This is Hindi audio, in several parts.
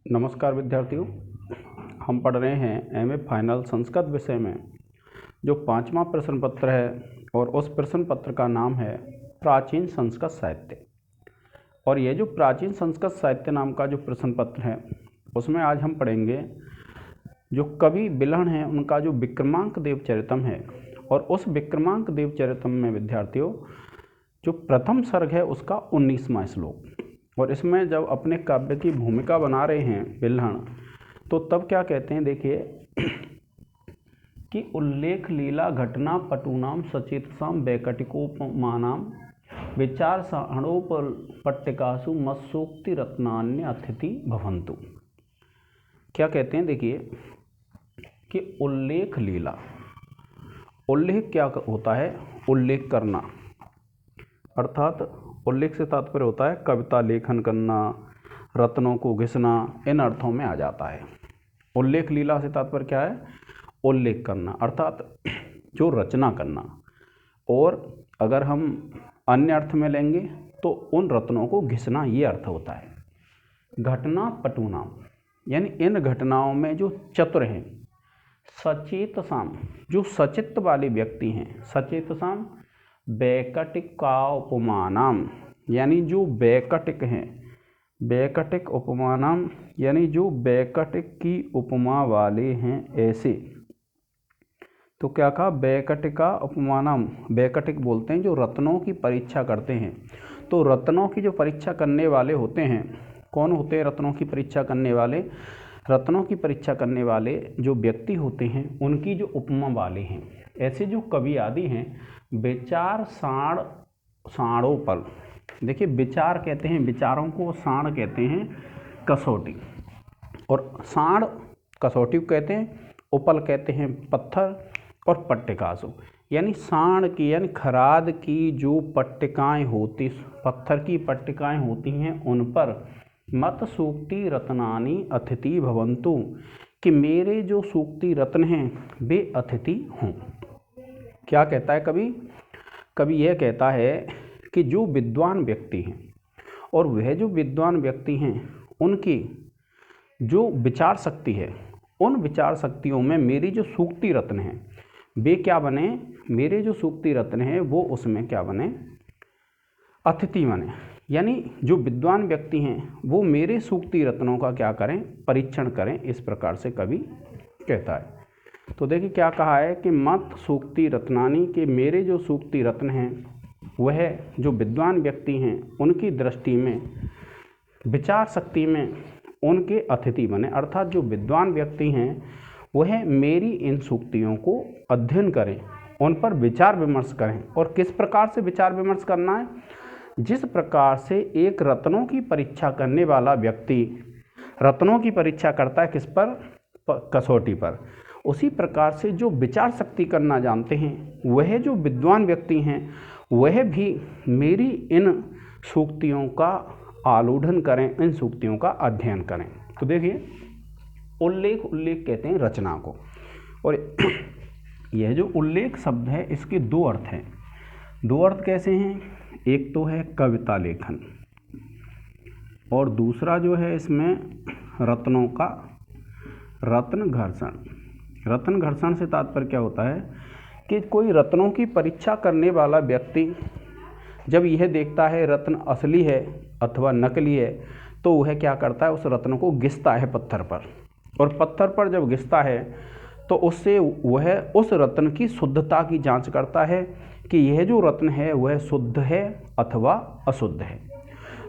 नमस्कार विद्यार्थियों, हम पढ़ रहे हैं एमए फाइनल संस्कृत विषय में जो 5वां प्रश्न पत्र है और उस प्रश्न पत्र का नाम है प्राचीन संस्कृत साहित्य। और ये जो प्राचीन संस्कृत साहित्य नाम का जो प्रश्न पत्र है उसमें आज हम पढ़ेंगे जो कवि बिल्हण हैं उनका जो विक्रमांक देवचरितम है। और उस विक्रमांक देवचरितम में विद्यार्थियों जो प्रथम सर्ग है उसका 19वां श्लोक। और इसमें जब अपने काव्य की भूमिका बना रहे हैं बिल्हण तो तब क्या कहते हैं, देखिए कि उल्लेख लीला घटना पटूनाम सचेतसाम वैकटिकोपमानाम विचार सरणोपट्टिकासु मत्सूक्ति रत्नान्य अतिथि भवन्तु। क्या कहते हैं, देखिए कि उल्लेख लीला, उल्लेख क्या होता है, उल्लेख करना, अर्थात उल्लेख से तात्पर्य होता है कविता लेखन करना, रत्नों को घिसना, इन अर्थों में आ जाता है। उल्लेख लीला से तात्पर्य क्या है, उल्लेख करना अर्थात जो रचना करना। और अगर हम अन्य अर्थ में लेंगे तो उन रत्नों को घिसना, ये अर्थ होता है। घटना पटूनाम यानी इन घटनाओं में जो चतुर हैं, सचेतसाम जो सचित्त वाले व्यक्ति हैं, सचेतसाम वैकटिकोपमानाम यानी जो वैकटिक हैं, वैकटिक उपमानाम यानी जो वैकटिक की उपमा वाले हैं ऐसे। तो क्या कहा, वैकटिका उपमानाम, वैकटिक बोलते हैं जो रत्नों की परीक्षा करते हैं। तो रत्नों की जो परीक्षा करने वाले होते हैं, कौन होते हैं रत्नों की परीक्षा करने वाले? रत्नों की परीक्षा करने वाले जो व्यक्ति होते हैं उनकी जो उपमा वाले हैं, ऐसे जो कवि आदि हैं। विचार साणों पर, देखिए विचार कहते हैं विचारों को, साण कहते हैं कसौटी, और साण कसौटी को कहते हैं, उपल कहते हैं पत्थर, और पट्टिकासु यानी साण की यानी खराद की जो पट्टिकाएं होती, पत्थर की पट्टिकाएं होती हैं उन पर मत सूक्ति रत्नानि अतिथि भवन्तु, कि मेरे जो सूक्ति रत्न हैं वे अतिथि हों। क्या कहता है कवि? कवि यह कहता है कि जो विद्वान व्यक्ति हैं और वह जो विद्वान व्यक्ति हैं उनकी जो विचार शक्ति है, उन विचार शक्तियों में मेरी जो सूक्ति रत्न हैं वे क्या बने, मेरे जो सूक्ति रत्न हैं वो उसमें क्या बने, अतिथि बने। यानी जो विद्वान व्यक्ति हैं वो मेरे सूक्ति रत्नों का क्या करें, परीक्षण करें, इस प्रकार से कवि कहता है। तो देखिए क्या कहा है कि मत सूक्ति रत्नानि, के मेरे जो सूक्ति रत्न हैं वह जो विद्वान व्यक्ति हैं उनकी दृष्टि में, विचार शक्ति में उनके अतिथि बने। अर्थात जो विद्वान व्यक्ति हैं वह मेरी इन सूक्तियों को अध्ययन करें, उन पर विचार विमर्श करें। और किस प्रकार से विचार विमर्श करना है? जिस प्रकार से एक रत्नों की परीक्षा करने वाला व्यक्ति रत्नों की परीक्षा करता है, किस पर? कसौटी पर। उसी प्रकार से जो विचार शक्ति करना जानते हैं वह जो विद्वान व्यक्ति हैं वह भी मेरी इन सूक्तियों का आलोढ़न करें, इन सूक्तियों का अध्ययन करें। तो देखिए उल्लेख, उल्लेख कहते हैं रचना को, और यह जो उल्लेख शब्द है इसके दो अर्थ हैं। दो अर्थ कैसे हैं? एक तो है कविता लेखन, और दूसरा जो है इसमें रत्नों का रत्न घर्षण। रत्न घर्षण से तात्पर्य क्या होता है कि कोई रत्नों की परीक्षा करने वाला व्यक्ति जब यह देखता है रत्न असली है अथवा नकली है तो वह क्या करता है, उस रत्न को घिसता है पत्थर पर, और पत्थर पर जब घिसता है तो उससे वह उस रत्न की शुद्धता की जांच करता है कि यह जो रत्न है वह शुद्ध है अथवा अशुद्ध है।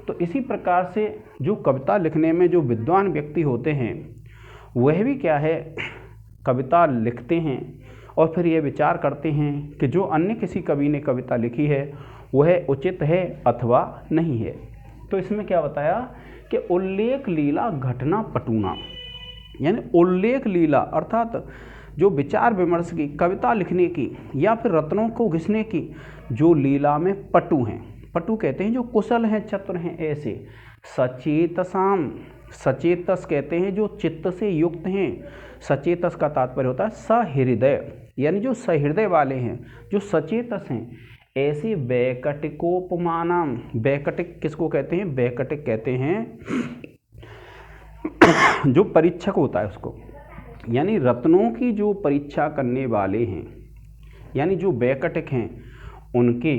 तो इसी प्रकार से जो कविता लिखने में जो विद्वान व्यक्ति होते हैं वह भी क्या है, कविता लिखते हैं और फिर ये विचार करते हैं कि जो अन्य किसी कवि ने कविता लिखी है वह उचित है अथवा नहीं है। तो इसमें क्या बताया कि उल्लेख लीला घटना पटूना, यानी उल्लेख लीला अर्थात जो विचार विमर्श की, कविता लिखने की या फिर रत्नों को घिसने की जो लीला में पटु हैं, पटु कहते हैं जो कुशल हैं, चतुर हैं, ऐसे। सचेतसाम, सचेतस कहते हैं जो चित्त से युक्त हैं। सचेतस का तात्पर्य होता है सहृदय, यानी जो सहृदय वाले हैं, जो सचेतस हैं, ऐसे वैकटिकोपमानाम। वैकटिक किसको कहते हैं? वैकटिक कहते हैं जो परीक्षक होता है उसको, यानी रत्नों की जो परीक्षा करने वाले हैं, यानी जो वैकटिक हैं उनके,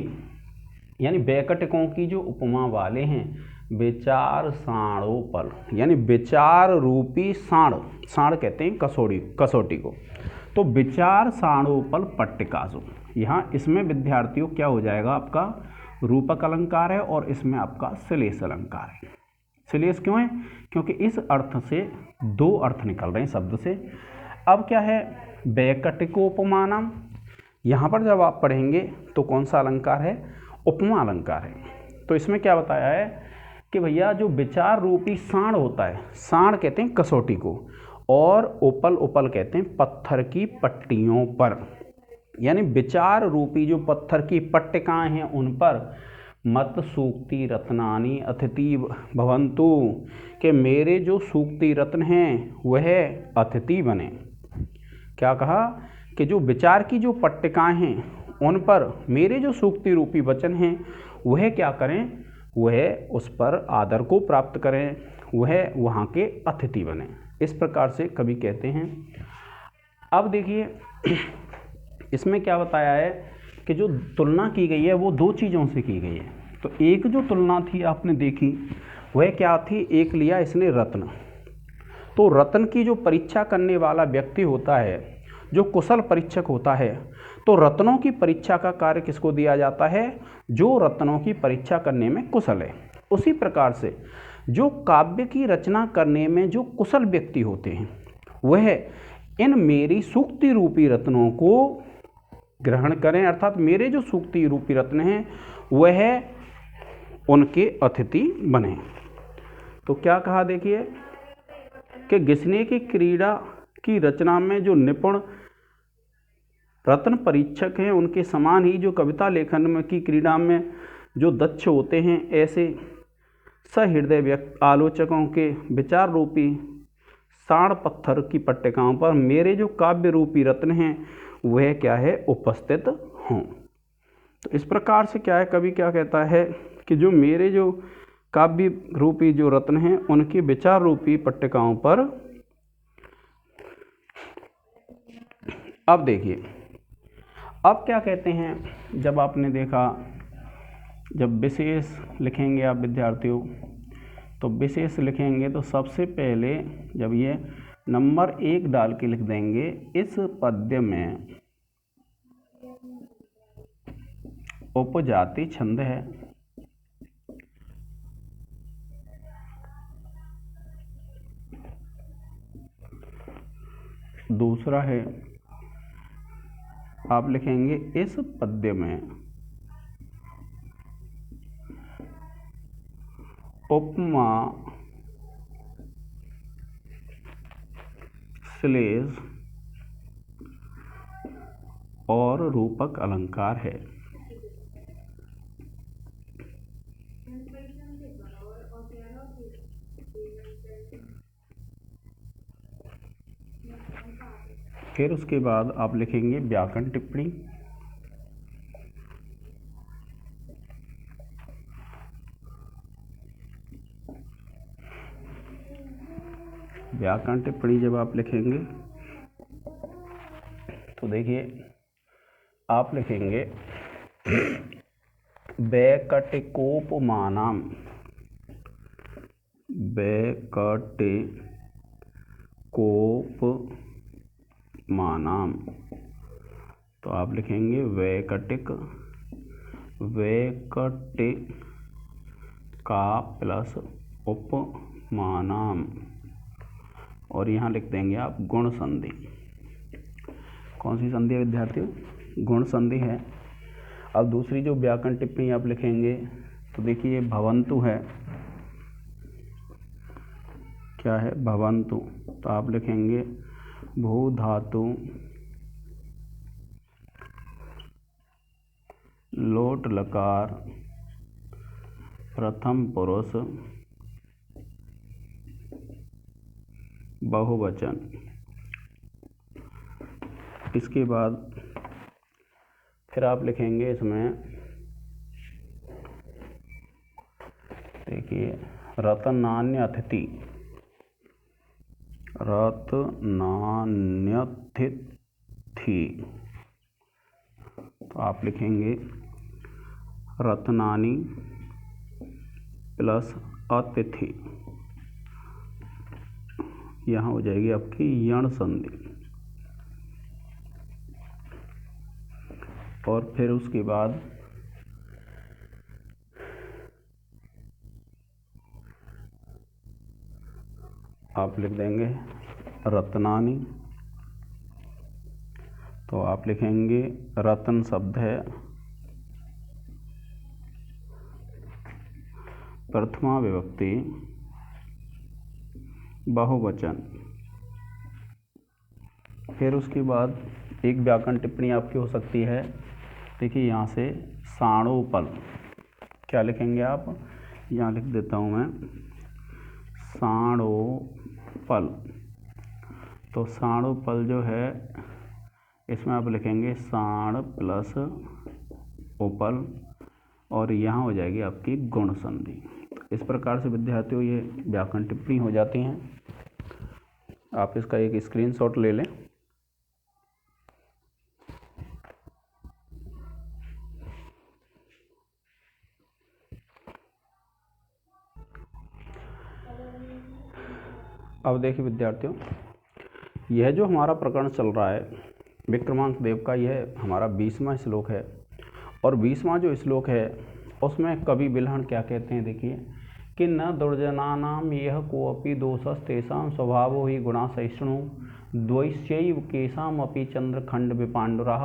यानी वैकटिकों की जो उपमा वाले हैं, विचार साणोपल, यानी विचार रूपी साण, साण कहते हैं कसौटी को, तो विचार साणोपल पट्टिकासु। यहाँ इसमें विद्यार्थियों क्या हो जाएगा, आपका रूपक अलंकार है और इसमें आपका श्लेष अलंकार है। श्लेष क्यों है, क्योंकि इस अर्थ से दो अर्थ निकल रहे हैं शब्द से। अब क्या है, वैकटिकोपमानम, यहाँ पर जब आप पढ़ेंगे तो कौन सा अलंकार है, उपमा अलंकार है। तो इसमें क्या बताया है कि भैया जो विचार रूपी साण होता है, साण कहते हैं कसौटी को, और उपल कहते हैं पत्थर की पट्टियों पर, यानी विचार रूपी जो पत्थर की पट्टिकाएं हैं उन पर मत सूक्ति रत्नानि अतिथि भवन्तु, कि मेरे जो सूक्ति रत्न हैं वह अतिथि बने। क्या कहा कि जो विचार की जो पट्टिकाएं हैं उन पर मेरे जो सूक्ति रूपी वचन हैं वह क्या करें, वह उस पर आदर को प्राप्त करें, वह वहाँ के अतिथि बने। इस प्रकार से कवि कहते हैं। अब देखिए इसमें क्या बताया है कि जो तुलना की गई है वो दो चीज़ों से की गई है। तो एक जो तुलना थी आपने देखी वह क्या थी, एक लिया इसने रत्न, तो रत्न की जो परीक्षा करने वाला व्यक्ति होता है, जो कुशल परीक्षक होता है, तो रत्नों की परीक्षा का कार्य किसको दिया जाता है, जो रत्नों की परीक्षा करने में कुशल है। उसी प्रकार से जो काव्य की रचना करने में जो कुशल व्यक्ति होते हैं वह इन मेरी सूक्ति रूपी रत्नों को ग्रहण करें, अर्थात मेरे जो सूक्ति रूपी रत्न हैं वह उनके अतिथि बने। तो क्या कहा देखिए कि घिसने की क्रीड़ा की रचना में जो निपुण रत्न परीक्षक हैं उनके समान ही जो कविता लेखन में की क्रीड़ा में जो दक्ष होते हैं, ऐसे सहृदय आलोचकों के विचार रूपी साण पत्थर की पट्टिकाओं पर मेरे जो काव्य रूपी रत्न हैं वह क्या है, उपस्थित हों। तो इस प्रकार से क्या है, कवि क्या कहता है कि जो मेरे जो काव्य रूपी जो रत्न हैं उनकी विचार रूपी पट्टिकाओं पर। अब देखिए अब क्या कहते हैं, जब आपने देखा, जब विशेष लिखेंगे आप विद्यार्थियों, तो विशेष लिखेंगे तो सबसे पहले जब ये नंबर 1 डाल के लिख देंगे, इस पद्य में उपजाति छंद है, दूसरा है आप लिखेंगे इस पद्य में उपमा श्लेष और रूपक अलंकार है। फिर उसके बाद आप लिखेंगे व्याकरण टिप्पणी, व्याकरण टिप्पणी जब आप लिखेंगे तो देखिए आप लिखेंगे वैकटिकोपमानाम, वैकटिकोपमानाम, तो आप लिखेंगे वैकटिक, वैकटिक का प्लस उपमानाम, और यहाँ लिख देंगे आप गुण संधि। कौन सी संधि है विद्यार्थियों, गुण संधि है। अब दूसरी जो व्याकरण टिप्पणी आप लिखेंगे तो देखिए भवन्तु है, क्या है भवन्तु, तो आप लिखेंगे भू धातु लोट लकार प्रथम पुरुष बहुवचन। इसके बाद फिर आप लिखेंगे इसमें देखिए रत्नान्य अतिथि, रत्नान्यतिथि। तो आप लिखेंगे रत्नानि प्लस अतिथि, यहाँ हो जाएगी आपकी यण संधि। और फिर उसके बाद आप लिख देंगे रत्नानि। तो आप लिखेंगे रत्न शब्द है प्रथमा विभक्ति बहुवचन। फिर उसके बाद एक व्याकरण टिप्पणी आपकी हो सकती है, देखिए यहाँ से साणोपल, क्या लिखेंगे आप, यहाँ लिख देता हूँ मैं साणोपल। तो साणोपल जो है इसमें आप लिखेंगे साण प्लस उपल, और यहाँ हो जाएगी आपकी गुण संधि। इस प्रकार से विद्यार्थियों ये व्याकरण टिप्पणी हो जाती हैं। आप इसका एक स्क्रीनशॉट ले लें। अब देखिए विद्यार्थियों, यह जो हमारा प्रकरण चल रहा है विक्रमांक देव का, यह हमारा 20वां श्लोक है। और 20वां जो श्लोक है उसमें कवि बिल्हण क्या कहते हैं, देखिए कि न दुर्जनानाम यह कोऽपि दोषस् तेषां स्वभावो हि गुणा सहिष्णु द्वैश्चैव केषाम् अपि चंद्रखंड विपांडुरः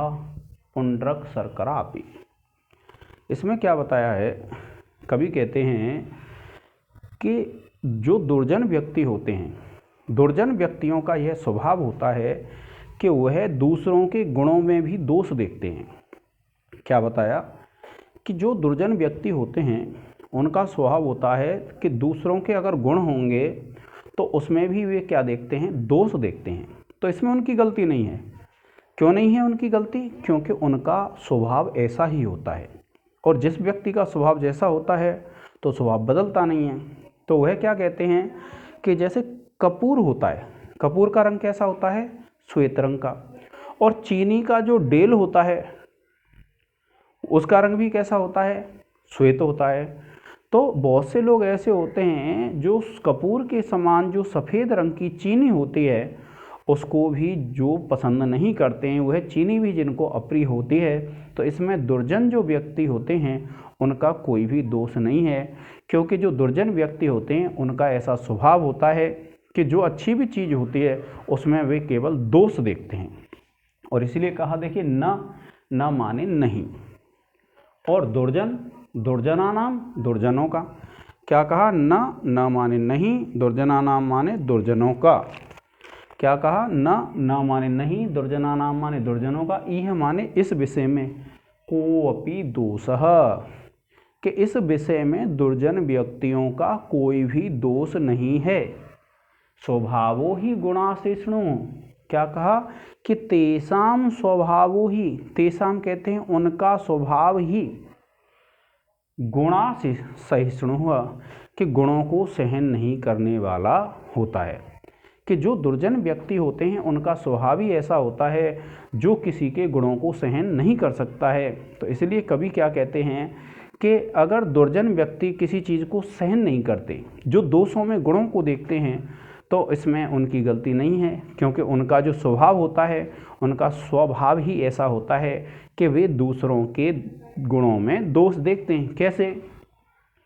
पुंड्रक शर्करापि। इसमें क्या बताया है, कवि कहते हैं कि जो दुर्जन व्यक्ति होते हैं, दुर्जन व्यक्तियों का यह स्वभाव होता है कि वह दूसरों के गुणों में भी दोष देखते हैं। क्या बताया कि जो दुर्जन व्यक्ति होते हैं उनका स्वभाव होता है कि दूसरों के अगर गुण होंगे तो उसमें भी वे क्या देखते हैं, दोष देखते हैं। तो इसमें उनकी गलती नहीं है। क्यों नहीं है उनकी गलती? क्योंकि उनका स्वभाव ऐसा ही होता है, और जिस व्यक्ति का स्वभाव जैसा होता है तो स्वभाव बदलता नहीं है। तो वह क्या कहते हैं कि जैसे कपूर होता है, कपूर का रंग कैसा होता है, श्वेत रंग का, और चीनी का जो डेल होता है उसका रंग भी कैसा होता है, श्वेत होता है। तो बहुत से लोग ऐसे होते हैं जो कपूर के समान जो सफ़ेद रंग की चीनी होती है उसको भी जो पसंद नहीं करते हैं, वह चीनी भी जिनको अप्रिय होती है। तो इसमें दुर्जन जो व्यक्ति होते हैं उनका कोई भी दोष नहीं है, क्योंकि जो दुर्जन व्यक्ति होते हैं उनका ऐसा स्वभाव होता है कि जो अच्छी भी चीज़ होती है उसमें वे केवल दोष देखते हैं। और इसीलिए कहा, देखिए न माने नहीं, और दुर्जन दुर्जनानाम, दुर्जनों का। क्या कहा, न माने नहीं, दुर्जनानाम माने दुर्जनों का। क्या कहा, न माने नहीं, दुर्जनानाम माने दुर्जनों का। यह माने इस विषय में कोऽपि दोषः, कि इस विषय में दुर्जन व्यक्तियों का कोई भी दोष नहीं है। स्वभावो ही गुणाशिष्णु, क्या कहा कि तेषाम स्वभावो ही, तेषाम कहते हैं उनका स्वभाव ही, गुणा सहिष्णु हुआ कि गुणों को सहन नहीं करने वाला होता है। कि जो दुर्जन व्यक्ति होते हैं उनका स्वभाव ही ऐसा होता है जो किसी के गुणों को सहन नहीं कर सकता है। तो इसलिए कवि क्या कहते हैं कि अगर दुर्जन व्यक्ति किसी चीज़ को सहन नहीं करते, जो दोषों में गुणों को देखते हैं, तो इसमें उनकी गलती नहीं है, क्योंकि उनका जो स्वभाव होता है, उनका स्वभाव ही ऐसा होता है कि वे दूसरों के गुणों में दोष देखते हैं। कैसे?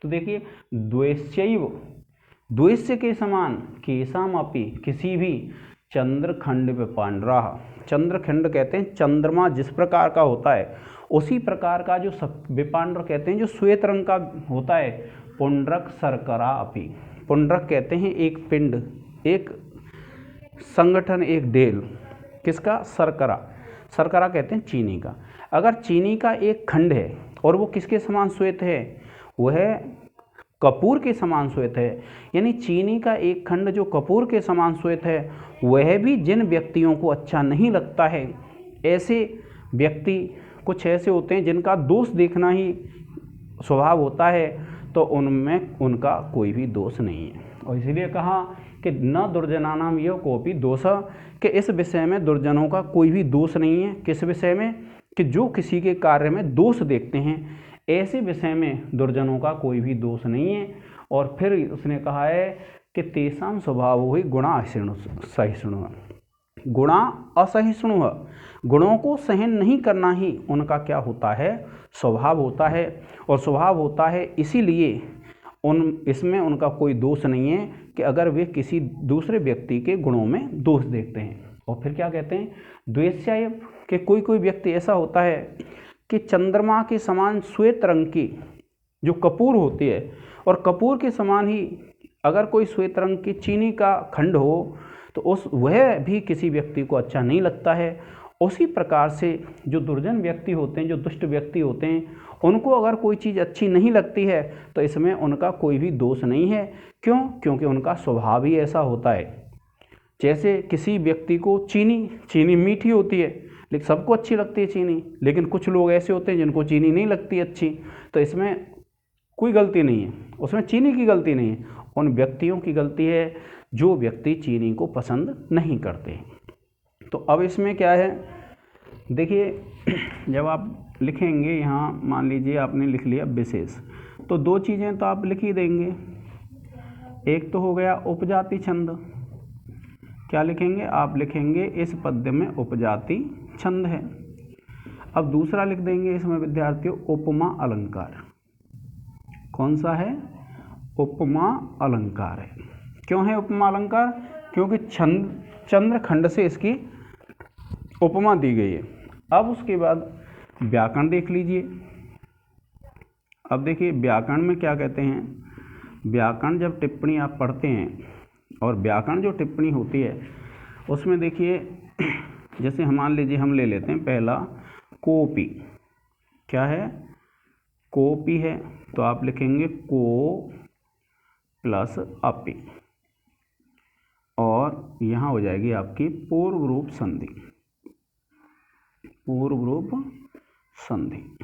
तो देखिए, द्वेष्यैव, द्वेष्य के समान, केषामपि, किसी भी, चंद्रखंड विपांडुरः, चंद्रखंड कहते हैं चंद्रमा जिस प्रकार का होता है उसी प्रकार का जो विपांडुर कहते हैं जो श्वेत रंग का होता है, पुंड्रक शर्करा अपि। पुंड्रक कहते हैं एक पिंड, एक संगठन, एक डेल, किसका? शर्करा। शर्करा कहते हैं चीनी का। अगर चीनी का एक खंड है और वो किसके समान श्वेत है, वह कपूर के समान श्वेत है। यानी चीनी का एक खंड जो कपूर के समान श्वेत है, वह भी जिन व्यक्तियों को अच्छा नहीं लगता है, ऐसे व्यक्ति कुछ ऐसे होते हैं जिनका दोष देखना ही स्वभाव होता है, तो उनमें उनका कोई भी दोष नहीं है। और इसीलिए कहा कि न दुर्जनानाम यो कोपी दोष, कि इस विषय में दुर्जनों का कोई भी दोष नहीं है। किस विषय में? कि जो किसी के कार्य में दोष देखते हैं, ऐसे विषय में दुर्जनों का कोई भी दोष नहीं है। और फिर उसने कहा है कि तेषां स्वभाव ही गुणा असहिष्णु, गुणा असहिष्णु, गुणों को सहन नहीं करना ही उनका क्या होता है? स्वभाव होता है। और स्वभाव होता है इसीलिए इसमें उनका कोई दोष नहीं है कि अगर वे किसी दूसरे व्यक्ति के गुणों में दोष देखते हैं। और फिर क्या कहते हैं? द्वेष्याय, कि कोई कोई व्यक्ति ऐसा होता है कि चंद्रमा के समान श्वेत रंग की जो कपूर होती है, और कपूर के समान ही अगर कोई श्वेत रंग की चीनी का खंड हो तो वह भी किसी व्यक्ति को अच्छा नहीं लगता है। उसी प्रकार से जो दुर्जन व्यक्ति होते हैं, जो दुष्ट व्यक्ति होते हैं, उनको अगर कोई चीज़ अच्छी नहीं लगती है तो इसमें उनका कोई भी दोष नहीं है। क्यों? क्योंकि उनका स्वभाव ही ऐसा होता है। जैसे किसी व्यक्ति को चीनी मीठी होती है, लेकिन सबको अच्छी लगती है चीनी, लेकिन कुछ लोग ऐसे होते हैं जिनको चीनी नहीं लगती अच्छी, तो इसमें कोई गलती नहीं है, उसमें चीनी की गलती नहीं है, उन व्यक्तियों की गलती है जो व्यक्ति चीनी को पसंद नहीं करते। तो अब इसमें क्या है, देखिए जब आप लिखेंगे यहाँ, मान लीजिए आपने लिख लिया विशेष, तो दो चीज़ें तो आप लिख ही देंगे। एक तो हो गया उपजाति छंद, क्या लिखेंगे आप? लिखेंगे इस पद्य में उपजाति छंद है। अब दूसरा लिख देंगे इसमें विद्यार्थियों उपमा अलंकार। कौन सा है? उपमा अलंकार है। क्यों है उपमा अलंकार? क्योंकि चंद्र खंड से इसकी उपमा दी गई है। अब उसके बाद व्याकरण देख लीजिए। अब देखिए व्याकरण में क्या कहते हैं, व्याकरण जब टिप्पणी आप पढ़ते हैं, और व्याकरण जो टिप्पणी होती है उसमें देखिए, जैसे हम मान लीजिए हम ले लेते हैं पहला कोपी, क्या है? कोपी है, तो आप लिखेंगे को प्लस अपी, और यहाँ हो जाएगी आपकी पूर्व रूप संधि, पूर्व रूप संधि।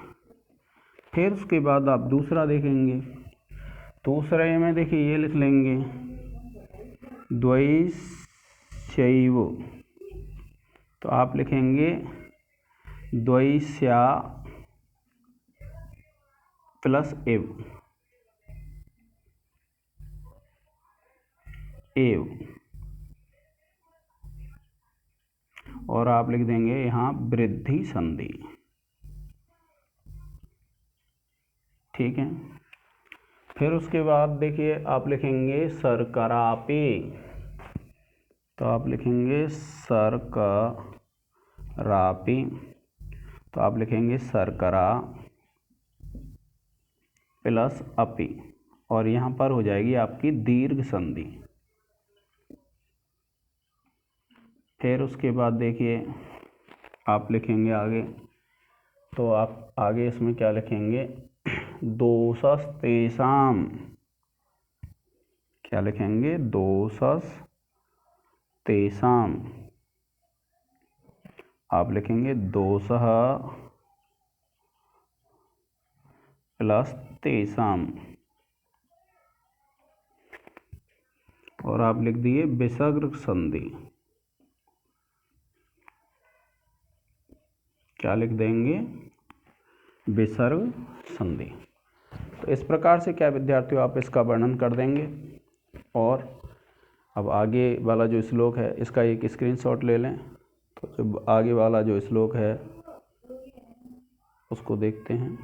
फिर उसके बाद आप दूसरा देखेंगे, दूसरे में देखिए ये लिख लेंगे द्वैशैव, तो आप लिखेंगे द्वैस्या प्लस एव, और आप लिख देंगे यहाँ वृद्धि संधि। ठीक है। फिर उसके बाद देखिए आप लिखेंगे सरकरापे, तो आप लिखेंगे सरकरापे, तो आप लिखेंगे सरकरा प्लस अपी, और यहाँ पर हो जाएगी आपकी दीर्घ संधि। फिर उसके बाद देखिए आप लिखेंगे आगे, तो आप आगे इसमें क्या लिखेंगे? दोषस तेषाम, क्या लिखेंगे? दोषस तेषाम, आप लिखेंगे दोषः प्लस तेषाम, और आप लिख दिए विसर्ग संधि, क्या लिख देंगे? विसर्ग संधि। तो इस प्रकार से क्या विद्यार्थियों आप इसका वर्णन कर देंगे। और अब आगे वाला जो श्लोक है इसका एक स्क्रीनशॉट ले लें। तो जो आगे वाला जो श्लोक है उसको देखते हैं।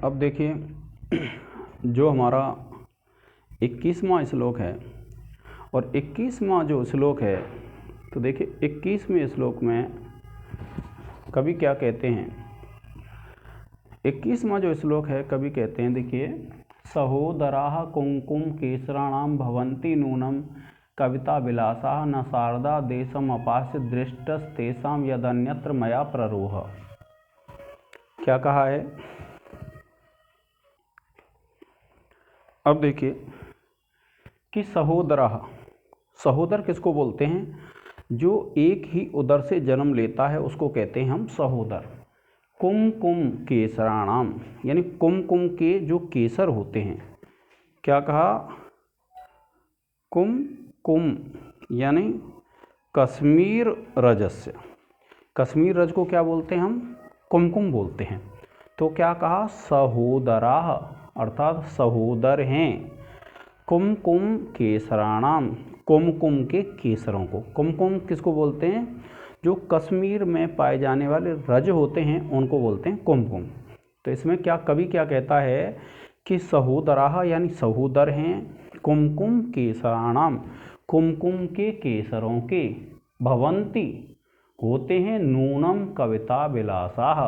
अब देखिए जो हमारा 21वां श्लोक है, और 21वां जो श्लोक है, तो देखिए 21वें श्लोक में कवि क्या कहते हैं? 21वां जो श्लोक है कवि कहते हैं, देखिए सहोदराः कुंकुम केसराणाम भवन्ति नूनम कविता विलासा न शारदा देशम अपास्य दृष्टस्तेषाम यदन्यत्र मया प्ररोह। क्या कहा है? अब देखिए कि सहोदर किसको बोलते हैं? जो एक ही उदर से जन्म लेता है उसको कहते हैं हम सहोदर। कुमकुम केसराणाम, यानी कुमकुम के जो केसर होते हैं, क्या कहा, कुमकुम यानी कश्मीर रजस्य। कश्मीर रज को क्या बोलते हैं हम, कुमकुम बोलते हैं। तो क्या कहा, सहोदराः अर्थात सहोदर हैं, कुमकुम केसराणाम, कुमकुम के केसरों को। कुमकुम किसको बोलते हैं, जो कश्मीर में पाए जाने वाले रज होते हैं उनको बोलते हैं कुमकुम। तो इसमें क्या कवि क्या कहता है कि सहोदराः यानी सहोदर हैं, कुमकुम केसराणाम कुमकुम के केसरों के, भवंती होते हैं, नूनम कविता विलासाः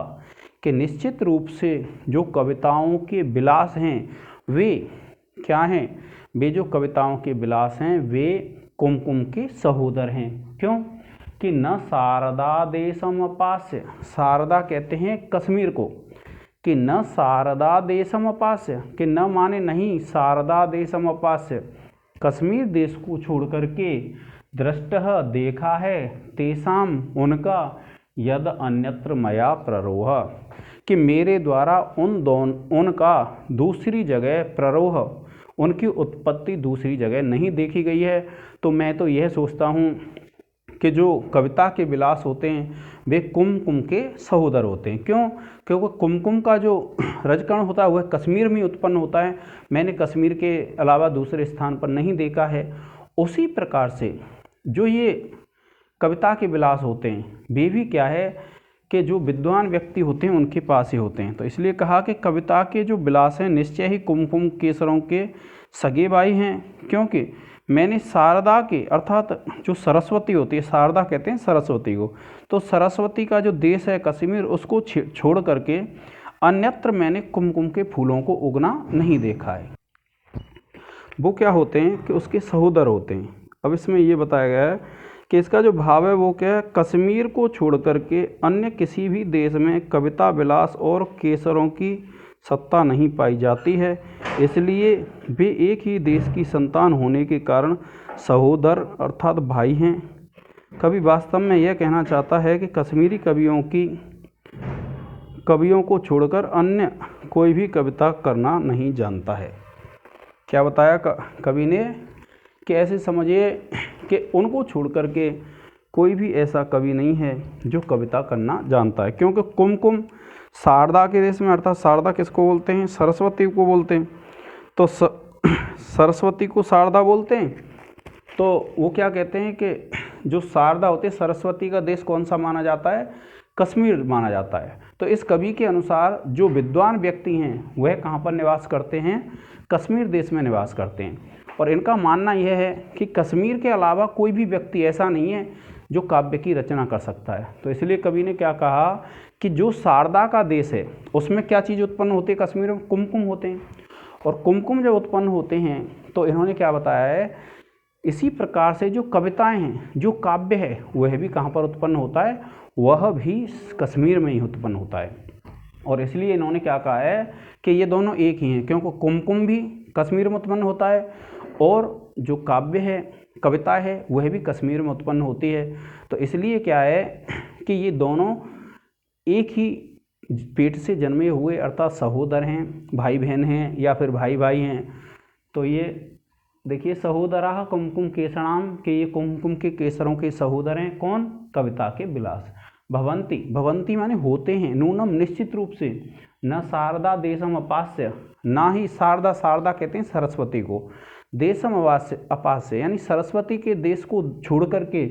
कि निश्चित रूप से जो कविताओं के विलास हैं वे क्या हैं, वे जो कविताओं के विलास हैं वे कुमकुम के सहोदर हैं। क्यों कि न शारदा देशम अपास्य, शारदा कहते हैं कश्मीर को, कि न शारदा देशम अपास्य, कि न माने नहीं, शारदा देशम अपास्य कश्मीर देश को छोड़ करके, दृष्टः देखा है, तेषाम उनका, यद अन्यत्र मया प्ररोह कि मेरे द्वारा उनका दूसरी जगह प्ररोह, उनकी उत्पत्ति दूसरी जगह नहीं देखी गई है। तो मैं तो यह सोचता हूँ कि जो कविता के विलास होते हैं वे कुमकुम के सहोदर होते हैं। क्यों, क्योंकि कुमकुम का जो रजकण होता है वह कश्मीर में उत्पन्न होता है, मैंने कश्मीर के अलावा दूसरे स्थान पर नहीं देखा है। उसी प्रकार से जो ये कविता के विलास होते हैं वे भी क्या है कि जो विद्वान व्यक्ति होते हैं उनके पास ही होते हैं। तो इसलिए कहा कि कविता के जो विलास हैं निश्चय ही कुमकुम केसरों के सगे भाई हैं, क्योंकि मैंने शारदा के अर्थात जो सरस्वती होती है, शारदा कहते हैं सरस्वती को, तो सरस्वती का जो देश है कश्मीर उसको छोड़ करके अन्यत्र मैंने कुमकुम के फूलों को उगना नहीं देखा है। वो क्या होते हैं कि उसके सहोदर होते हैं। अब इसमें ये बताया गया है कि इसका जो भाव है वो क्या है, कश्मीर को छोड़ करके अन्य किसी भी देश में कविता विलास और केसरों की सत्ता नहीं पाई जाती है, इसलिए वे एक ही देश की संतान होने के कारण सहोदर अर्थात भाई हैं। कवि वास्तव में यह कहना चाहता है कि कश्मीरी कवियों को छोड़कर अन्य कोई भी कविता करना नहीं जानता है। क्या बताया कवि ने कि ऐसे समझिए कि उनको छोड़ करके कोई भी ऐसा कवि नहीं है जो कविता करना जानता है, क्योंकि कुमकुम शारदा के देश में, अर्थात शारदा किसको बोलते हैं, सरस्वती को बोलते हैं। तो सरस्वती को शारदा बोलते हैं, तो वो क्या कहते हैं कि जो शारदा होती है, सरस्वती का देश कौन सा माना जाता है, कश्मीर माना जाता है। तो इस कवि के अनुसार जो विद्वान व्यक्ति हैं वह कहाँ पर निवास करते हैं, कश्मीर देश में निवास करते हैं। और इनका मानना यह है कि कश्मीर के अलावा कोई भी व्यक्ति ऐसा नहीं है जो काव्य की रचना कर सकता है। तो इसलिए कवि ने क्या कहा कि जो शारदा का देश है उसमें क्या चीज़ उत्पन्न होती है, कश्मीर में कुमकुम होते हैं, और कुमकुम जब उत्पन्न होते हैं तो इन्होंने क्या बताया है, इसी प्रकार से जो कविताएं हैं, जो काव्य है वह भी कहाँ पर उत्पन्न होता है, वह भी कश्मीर में ही उत्पन्न होता है। और इसलिए इन्होंने क्या कहा है कि ये दोनों एक ही हैं, क्योंकि कुमकुम भी कश्मीर में उत्पन्न होता है और जो काव्य है, कविता है, वह भी कश्मीर में उत्पन्न होती है। तो इसलिए क्या है कि ये दोनों एक ही पेट से जन्मे हुए अर्थात सहोदर हैं, भाई बहन हैं या फिर भाई भाई हैं। तो ये देखिए, सहोदराः कुमकुम केसराणाम के ये कुमकुम के केसरों के सहोदर हैं। कौन, कविता के विलास। भवंती, भवंती माने होते हैं, नूनम निश्चित रूप से, न शारदा देशम अपास्य, ना ही शारदा, शारदा कहते हैं सरस्वती को, देशम अपास्य यानी सरस्वती के देश को छोड़ करके,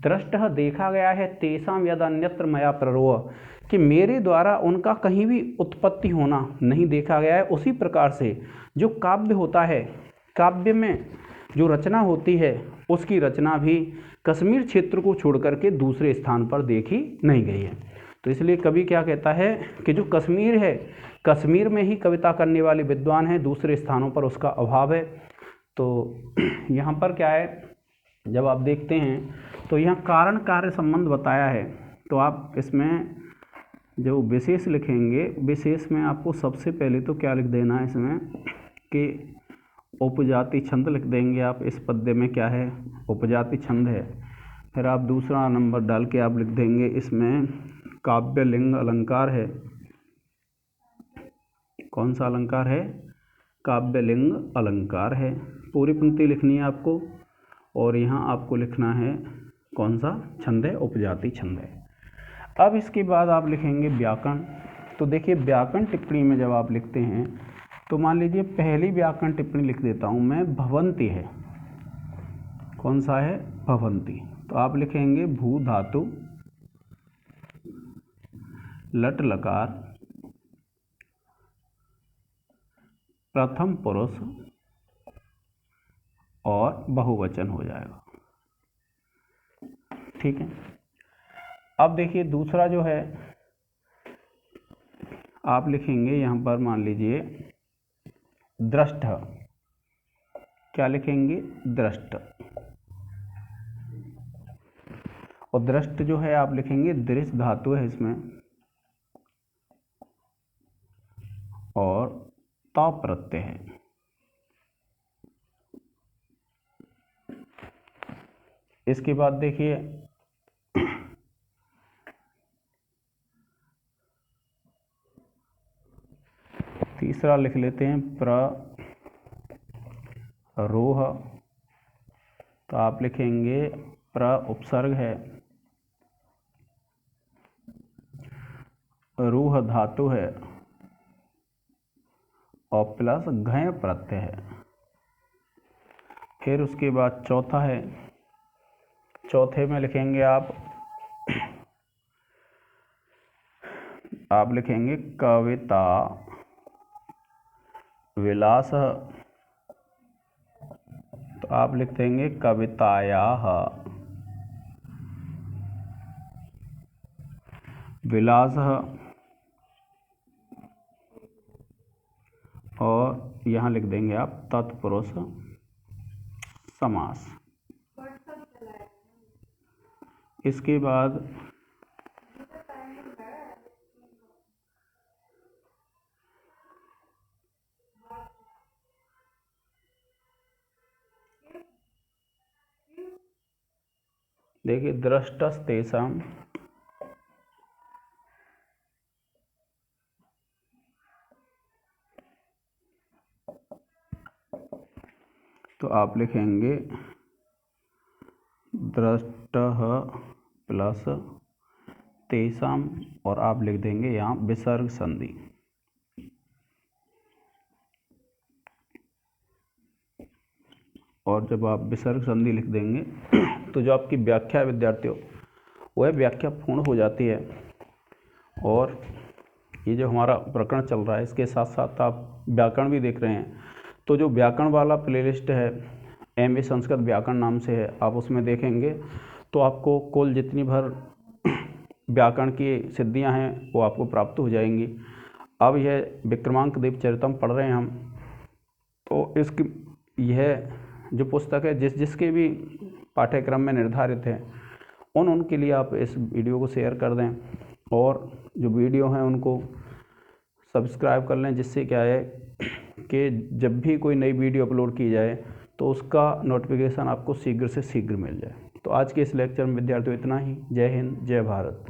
दृष्टः देखा गया है, तेषाम यद अन्यत्र मया प्ररोह कि मेरे द्वारा उनका कहीं भी उत्पत्ति होना नहीं देखा गया है। उसी प्रकार से जो काव्य होता है, काव्य में जो रचना होती है उसकी रचना भी कश्मीर क्षेत्र को छोड़ करके दूसरे स्थान पर देखी नहीं गई है। तो इसलिए कवि क्या कहता है कि जो कश्मीर है, कश्मीर में ही कविता करने वाले विद्वान हैं, दूसरे स्थानों पर उसका अभाव है। तो यहाँ पर क्या है, जब आप देखते हैं तो यहाँ कारण कार्य संबंध बताया है, तो आप इसमें जो विशेष लिखेंगे, विशेष में आपको सबसे पहले तो क्या लिख देना है इसमें कि उपजाति छंद लिख देंगे आप। इस पद्य में क्या है, उपजाति छंद है। फिर आप दूसरा नंबर डाल के आप लिख देंगे इसमें काव्य लिंग अलंकार है। कौन सा अलंकार है, काव्यलिंग अलंकार है। पूरी पंक्ति लिखनी है आपको, और यहाँ आपको लिखना है कौन सा छंद है, उपजाति छंद है। अब इसके बाद आप लिखेंगे व्याकरण। तो देखिए व्याकरण टिप्पणी में जब आप लिखते हैं तो मान लीजिए पहली व्याकरण टिप्पणी लिख देता हूँ मैं, भवंती है। कौन सा है, भवंती। तो आप लिखेंगे भू धातु लट लकार प्रथम पुरुष और बहुवचन हो जाएगा। ठीक है। अब देखिए दूसरा जो है आप लिखेंगे यहाँ पर, मान लीजिए दृष्ट। क्या लिखेंगे, दृष्ट। और दृष्ट जो है आप लिखेंगे दृश धातु है इसमें, और ता प्रत्यय है। इसके बाद देखिए तीसरा लिख लेते हैं प्ररोह। तो आप लिखेंगे प्र उपसर्ग है, रूह धातु है, और प्लस घय प्रत्यय है। फिर उसके बाद चौथा है, चौथे में लिखेंगे आप लिखेंगे कविता विलास। तो आप लिख देंगे कवितायाः विलासः, और यहाँ लिख देंगे आप तत्पुरुष समास। इसके बाद देखिए दृष्टस्तेषां तो आप लिखेंगे दृष्टः प्लस तेषां, और आप लिख देंगे यहाँ विसर्ग संधि। और जब आप विसर्ग संधि लिख देंगे तो जो आपकी व्याख्या है विद्यार्थियों, वह व्याख्या पूर्ण हो जाती है। और ये जो हमारा प्रकरण चल रहा है इसके साथ साथ आप व्याकरण भी देख रहे हैं। तो जो व्याकरण वाला प्लेलिस्ट है MA संस्कृत व्याकरण नाम से है, आप उसमें देखेंगे तो आपको कुल जितनी भर व्याकरण की सिद्धियां हैं वो आपको प्राप्त हो जाएंगी। अब यह विक्रमांक देव चरितम पढ़ रहे हैं हम, तो इसकी यह जो पुस्तक है जिसके भी पाठ्यक्रम में निर्धारित है उनके लिए आप इस वीडियो को शेयर कर दें, और जो वीडियो हैं उनको सब्सक्राइब कर लें, जिससे क्या है कि जब भी कोई नई वीडियो अपलोड की जाए तो उसका नोटिफिकेशन आपको शीघ्र से शीघ्र मिल जाए। तो आज के इस लेक्चर में विद्यार्थियों इतना ही। जय हिंद, जय भारत।